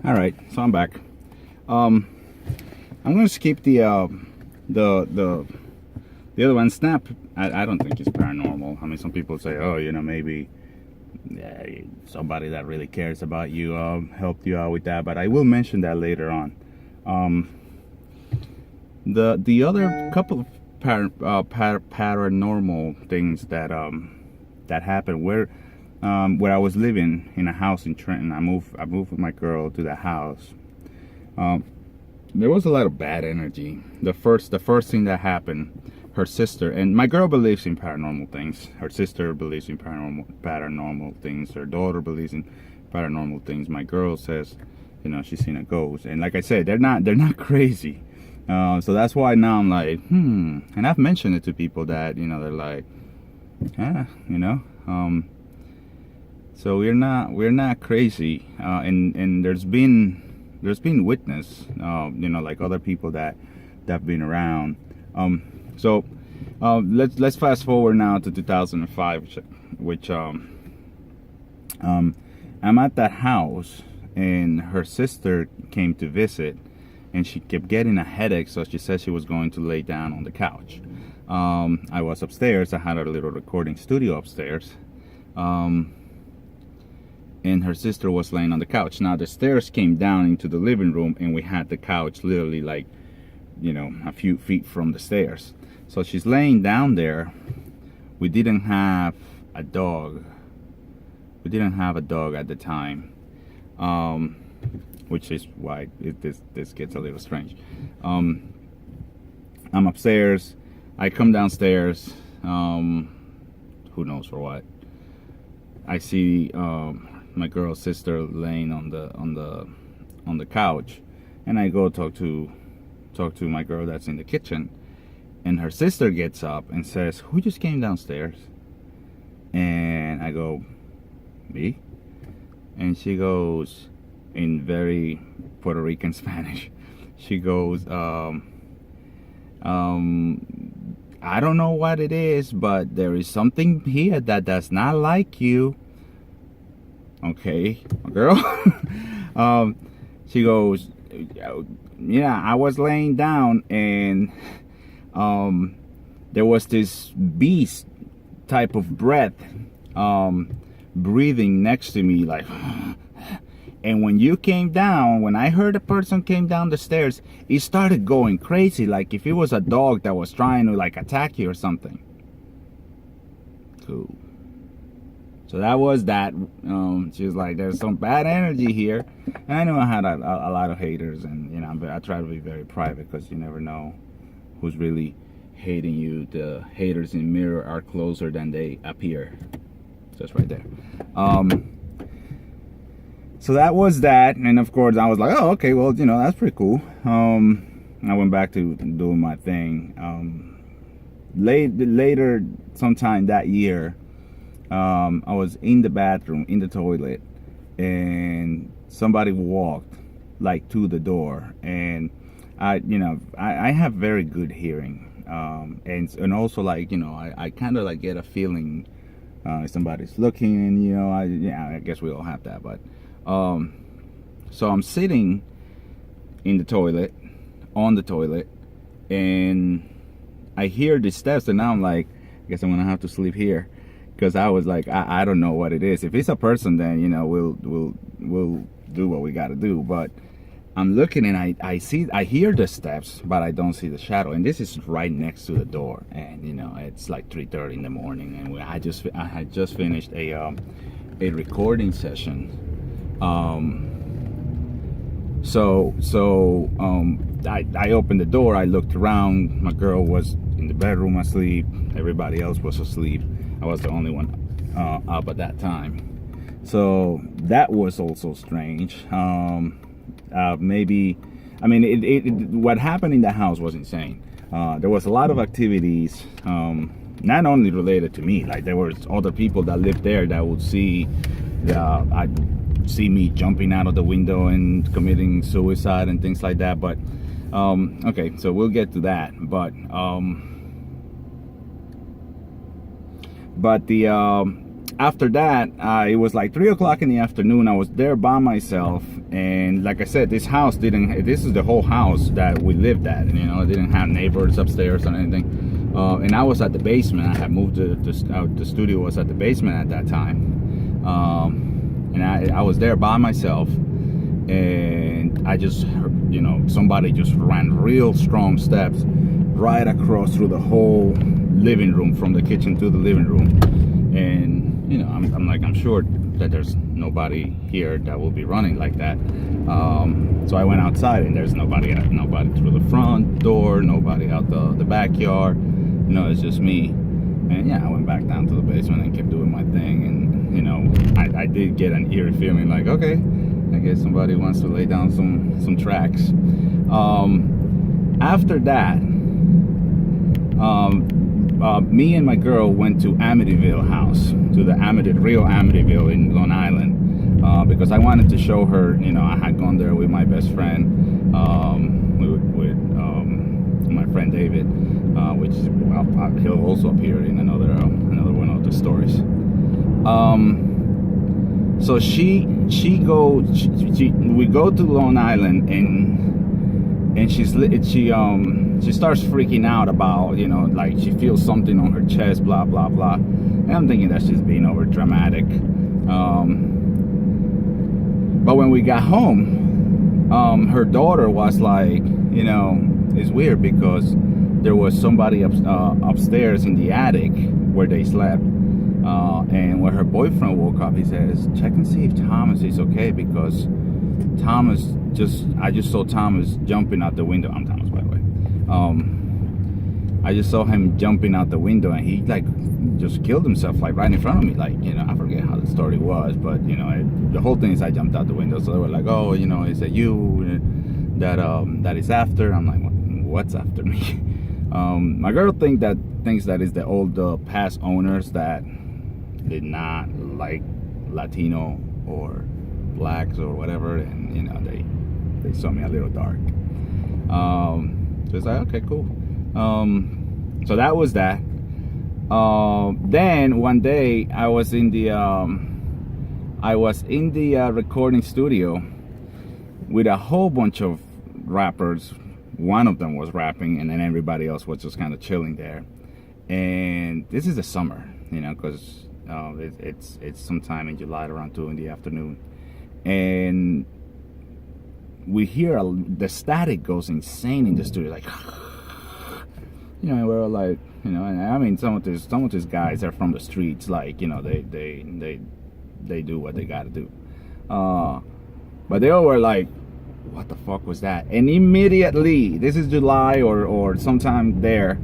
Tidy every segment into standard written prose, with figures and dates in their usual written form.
All right, so I'm back. I'm gonna skip the other one. Snap. I don't think it's paranormal. I mean, some people say, oh, maybe somebody that really cares about you helped you out with that. But I will mention that later on. The other couple of paranormal things that happened where I was living in a house in Trenton. I moved with my girl to the house. There was a lot of bad energy. The first thing that happened, her sister, and my girl believes in paranormal things. Her sister believes in paranormal things. Her daughter believes in paranormal things. My girl says, she's seen a ghost. And like I said, they're not crazy. So that's why now I'm like, and I've mentioned it to people that, they're like, so we're not crazy. And there's been witness, like other people that have been around. So let's fast forward now to 2005, which I'm at that house, and her sister came to visit, and she kept getting a headache, so she said she was going to lay down on the couch. I was upstairs. I had a little recording studio upstairs. And her sister was laying on the couch. Now the stairs came down into the living room, and we had the couch literally like, a few feet from the stairs. So she's laying down there. We didn't have a dog. We didn't have a dog at the time, which is why this gets a little strange. I'm upstairs. I come downstairs. Who knows for what? I see my girl's sister laying on the couch, and I go talk to my girl that's in the kitchen, and her sister gets up and says, "Who just came downstairs?" And I go, "Me?" And she goes in very Puerto Rican Spanish. She goes, I don't know what it is, but there is something here that does not like you. Okay, girl. She goes, yeah, I was laying down, and there was this beast type of breath breathing next to me, like. And when you came down, when I heard a person came down the stairs, it started going crazy, like if it was a dog that was trying to like attack you or something. Cool. So that was that. She was like, there's some bad energy here. And I know I had a lot of haters, and I try to be very private, because you never know who's really hating you. The haters in the mirror are closer than they appear. Just right there. So that was that, and of course I was like, oh, okay, well, that's pretty cool. I went back to doing my thing. Later, sometime that year, I was in the bathroom, in the toilet, and somebody walked like to the door, and I have very good hearing, and also like I kind of like get a feeling somebody's looking, and I guess we all have that, but. So I'm sitting in the toilet, on the toilet, and I hear the steps, and now I'm like, I guess I'm gonna have to sleep here, because I was like, I don't know what it is. If it's a person, then we'll do what we gotta do. But I'm looking, and I hear the steps, but I don't see the shadow. And this is right next to the door, and it's like 3:30 in the morning, and I had just finished a recording session. I opened the door. I looked around. My girl was in the bedroom asleep. Everybody else was asleep. I was the only one up at that time. So that was also strange. Maybe, I mean, what happened in the house was insane. There was a lot of activities, not only related to me. Like there was other people that lived there that would see me jumping out of the window and committing suicide and things like that. But okay, so we'll get to that. But after that, it was like 3 o'clock in the afternoon. I was there by myself, and like I said, this house didn't. This is the whole house that we lived at, and it didn't have neighbors upstairs or anything. And I was at the basement. I had moved to the studio was at the basement at that time, and I was there by myself, and I just heard, somebody just ran real strong steps right across through the whole living room, from the kitchen to the living room. And I'm sure that there's nobody here that will be running like that. So I went outside, and there's nobody through the front door, nobody out the backyard. It's just me. And yeah, I went back down to the basement and kept doing my thing. And I did get an eerie feeling like, okay, I guess somebody wants to lay down some tracks. After that, me and my girl went to Amityville house, to the real Amityville in Long Island, because I wanted to show her. I had gone there with my best friend, with my friend David, which he'll also appear in another one of the stories. So we go to Long Island, and she starts freaking out about, like she feels something on her chest, blah blah blah. And I'm thinking that's just being over dramatic. But when we got home, her daughter was like, it's weird because there was somebody upstairs in the attic where they slept. And when her boyfriend woke up, he says, check and see if Thomas is okay, because I just saw Thomas jumping out the window. I'm Thomas, by the way. I just saw him jumping out the window, and he like just killed himself like right in front of me. Like, I forget how the story was, but the whole thing is I jumped out the window. So they were like, oh, is it you that is after? I'm like, what's after me? My girl thinks that is the old past owners that did not like Latino or blacks or whatever, and they saw me a little dark. So it's like, okay, cool. So that was that. Then one day I was in the recording studio with a whole bunch of rappers. One of them was rapping, and then everybody else was just kind of chilling there. And this is the summer, because it's sometime in July around 2 in the afternoon, and we hear the static goes insane in the studio, like, and we're all like, and I mean, some of these guys are from the streets, like, they do what they gotta do, but they all were like, what the fuck was that? And immediately, this is July or sometime there,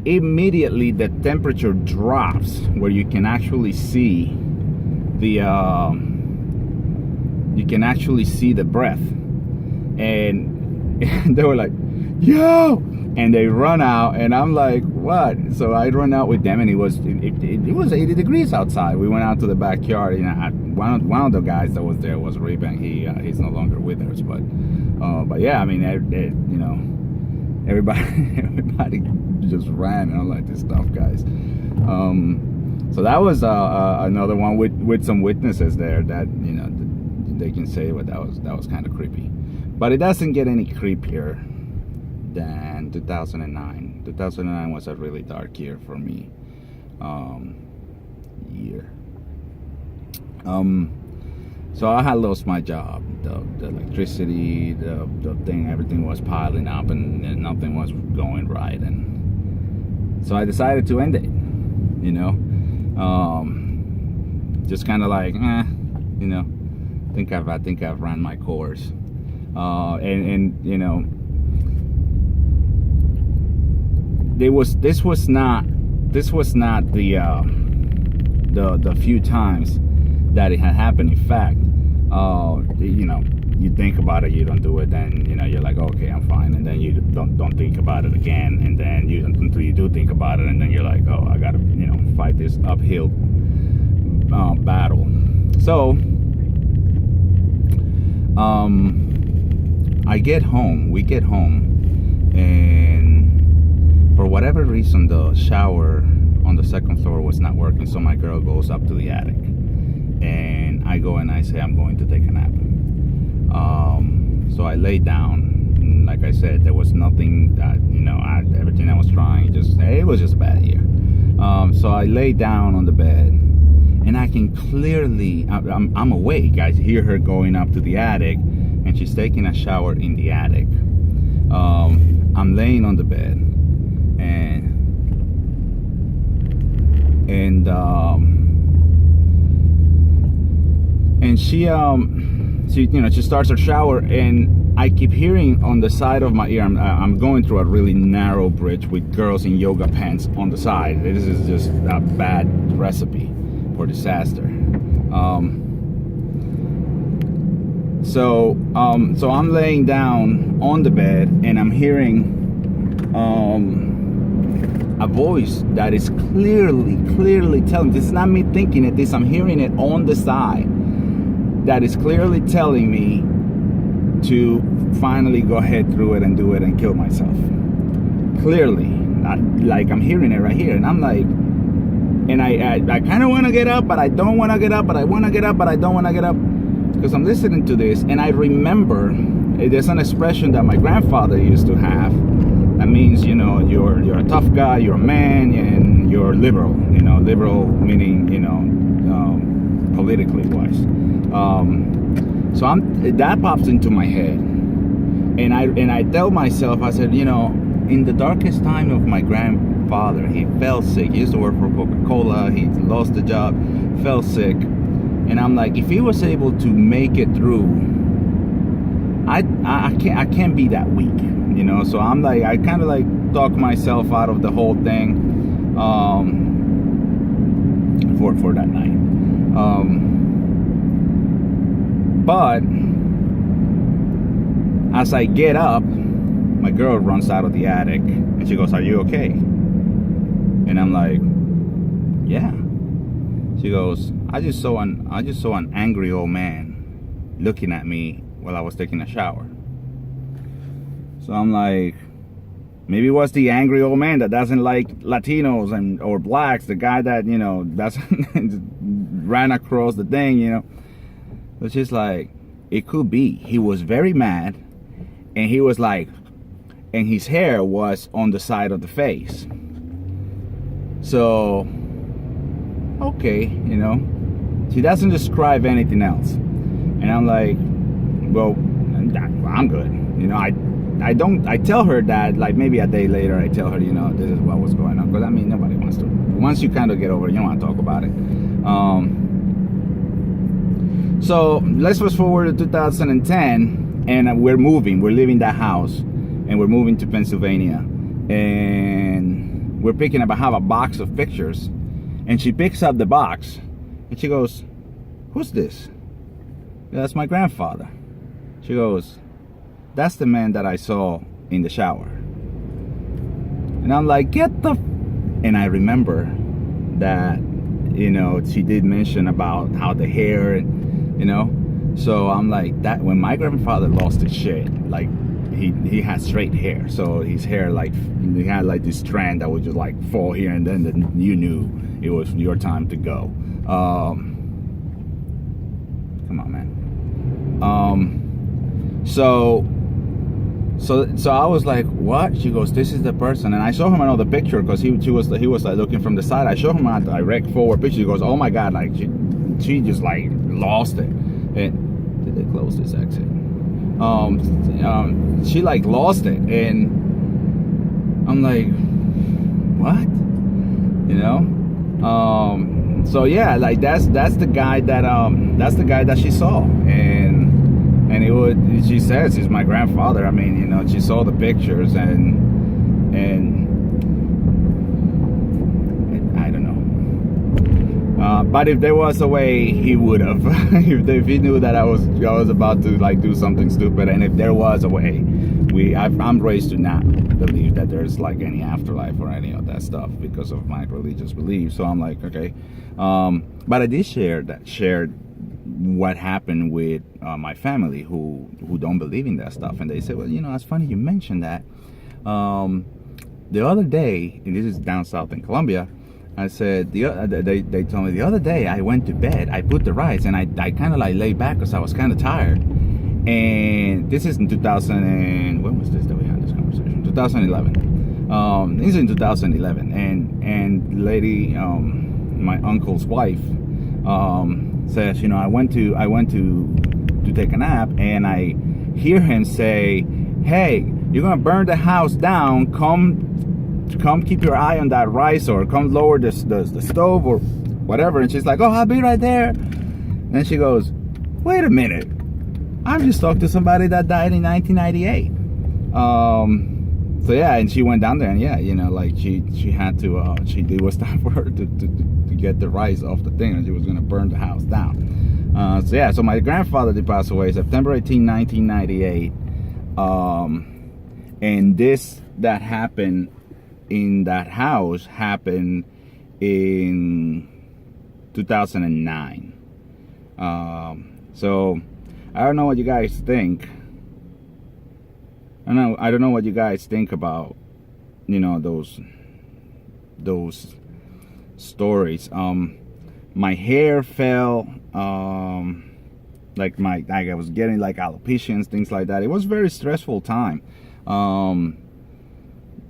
immediately the temperature drops where you can actually see the breath, and they were like, yo, and they run out, and I'm like, what? So I run out with them, and it was 80 degrees outside. We went out to the backyard. One of the guys that was there was Ray-Ban. He's no longer with us, but yeah, I mean, everybody just ran, and I'm like, this stuff, guys. So that was another one with some witnesses there that they can say, but that was kind of creepy. But it doesn't get any creepier than 2009. 2009 was a really dark year for me. So I had lost my job. The electricity, the thing, everything was piling up, and nothing was going right. And so I decided to end it. Just kind of like, I think I've ran my course. This was not the few times that it had happened. In fact, you think about it, you don't do it, then you're like, okay, I'm fine, and then you don't think about it again, and then until you do think about it, and then you're like, oh, I gotta fight this uphill battle. So we get home, and for whatever reason the shower on the second floor was not working, so my girl goes up to the attic, and I go and I say I'm going to take a nap. So I lay down, and like I said, there was nothing that, everything I was trying, it was just a bad year. So I lay down on the bed, and I can clearly, I'm awake. I hear her going up to the attic, and she's taking a shower in the attic. I'm laying on the bed, and she starts her shower, and I keep hearing on the side of my ear. I'm going through a really narrow bridge with girls in yoga pants on the side. This is just a bad recipe for disaster. So I'm laying down on the bed, and I'm hearing a voice that is clearly telling. This is not me thinking it. I'm hearing it on the side. That is clearly telling me to finally go ahead through it and do it and kill myself. Clearly, like I'm hearing it right here, and I'm like, and I kind of want to get up, but I don't want to get up, but I want to get up, but I don't want to get up, because I'm listening to this, and I remember there's an expression that my grandfather used to have. That means, you're a tough guy, you're a man, and you're liberal. Liberal meaning, politically wise. So that pops into my head, and I tell myself, I said, in the darkest time of my grandfather, he fell sick. He used to work for Coca-Cola. He lost the job, fell sick, and I'm like, if he was able to make it through, I can't be that weak, So I'm like, I kind of like talk myself out of the whole thing, for that night. But as I get up, my girl runs out of the attic, and she goes, "Are you okay?" And I'm like, "Yeah." She goes, I just saw an angry old man looking at me while I was taking a shower." So I'm like, maybe it was the angry old man that doesn't like Latinos or blacks, the guy that, doesn't ran across the thing, It's just like, it could be. He was very mad, and he was like, and his hair was on the side of the face. So, okay, she doesn't describe anything else. And I'm like, well, I'm good. I tell her that, like, maybe a day later, I tell her, this is what was going on. Because, nobody wants to. Once you kind of get over it, you don't want to talk about it. So let's fast forward to 2010, and we're leaving that house, and we're moving to Pennsylvania, and we're picking up. I have a box of pictures, and she picks up the box, and she goes, "Who's this?" "Yeah, that's my grandfather." She goes, "That's the man that I saw in the shower." And I'm like, and I remember that, she did mention about how the hair, so I'm like, that when my grandfather lost his shit, like, he had straight hair, so his hair, like, he had like this strand that would just like fall here, and then you knew it was your time to go. Come on, man. So I was like, what? She goes, "This is the person." And I showed him another picture, because he was like looking from the side. I showed him a direct forward picture. He goes, "Oh my God!" Like, she just like lost it. And did they close this exit? She like lost it, and I'm like, what? So yeah, like that's the guy that she saw, and she says he's my grandfather. She saw the pictures, and I don't know. But if there was a way, he would have. if he knew that I was about to like do something stupid, and if there was a way, I'm raised to not believe that there's like any afterlife or any of that stuff because of my religious beliefs. So I'm like, okay. But I did share what happened with my family who don't believe in that stuff, and they said, well, it's funny you mentioned that. The other day, and this is down south in Colombia, I said, they told me the other day I went to bed, I put the rice, and I kind of like lay back because I was kind of tired. And this is in 2000 and, when was this that we had this conversation? 2011. This is in 2011. And the lady, my uncle's wife, says, you know, I went to take a nap, and I hear him say, hey, you're gonna burn the house down, come keep your eye on that rice, or come lower the stove or whatever. And she's like, oh, I'll be right there. And she goes, wait a minute, I've just talked to somebody that died in 1998. So yeah, and she went down there, and yeah, you know, like she had to, it was time for her to get the rice off the thing, and she was gonna burn the house down. So yeah, so my grandfather did pass away September 18, 1998. And this that happened in that house happened in 2009. So I don't know what you guys think. I don't know what you guys think about, you know, those stories. My hair fell, like I was getting like alopecia, things like that. It was a very stressful time.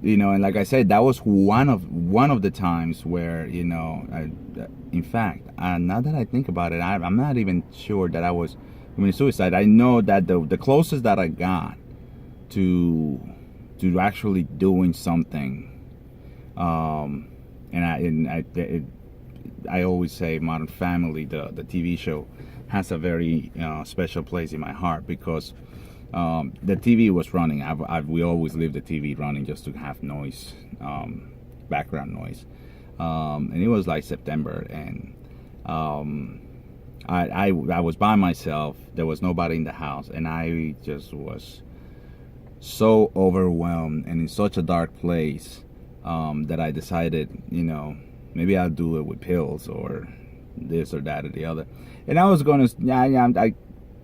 You know, and like I said, that was one of the times where, you know, in fact, now that I think about it, I'm not even sure that I was committing suicide. I know that the closest that I got to actually doing something, and I always say Modern Family, the TV show, has a very special place in my heart, because the TV was running. We always leave the TV running just to have noise, background noise, and it was like September, and I was by myself. There was nobody in the house, and I just was so overwhelmed and in such a dark place, that I decided, you know, maybe I'll do it with pills or this or that or the other. And I was going to,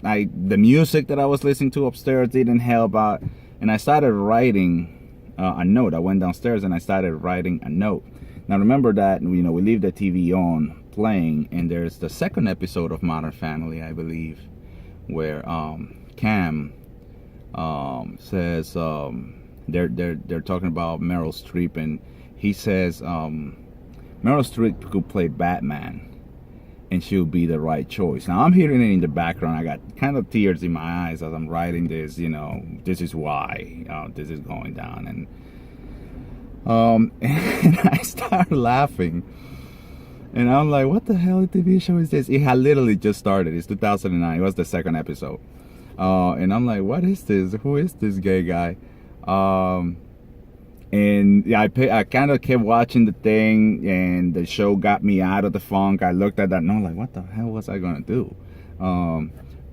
the music that I was listening to upstairs didn't help out, and I started writing a note. I went downstairs and I started writing a note. Now remember that, you know, we leave the TV on playing, and there's the second episode of Modern Family, I believe, where Cam says, they're talking about Meryl Streep, and he says Meryl Streep could play Batman and she'll be the right choice. Now I'm hearing it in the background. I got kind of tears in my eyes as I'm writing this, you know, this is why this is going down. And I start laughing, and I'm like, what the hell TV show is this? It had literally just started. It's 2009. It was the second episode. And I'm like, what is this? Who is this gay guy? And yeah, I kind of kept watching the thing, and the show got me out of the funk. I looked at that and I'm like, what the hell was I gonna do?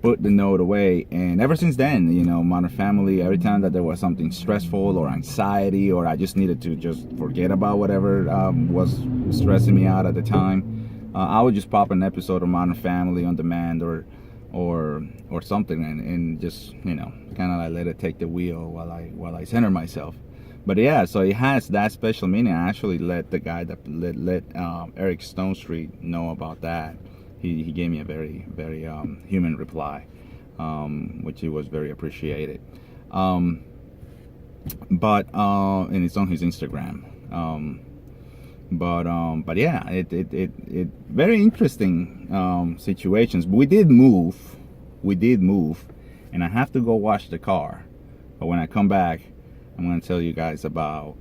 Put the note away, and ever since then, you know, Modern Family, every time that there was something stressful or anxiety, or I just needed to just forget about whatever was stressing me out at the time, I would just pop an episode of Modern Family on demand, or something, and just, you know, kind of like let it take the wheel while I center myself. But yeah, so it has that special meaning. I actually let the guy that let Eric Stone Street know about that. He gave me a very, very human reply, which he was very appreciated. But and it's on his Instagram. But yeah, it very interesting situations. We did move, and I have to go wash the car. But when I come back, I'm going to tell you guys about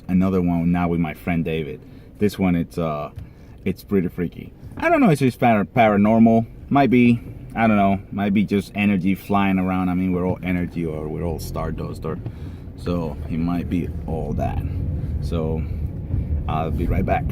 another one now with my friend David. This one, it's pretty freaky. I don't know if it's paranormal. Might be. I don't know. Might be just energy flying around. I mean, we're all energy, or we're all stardust, or so it might be all that. So I'll be right back.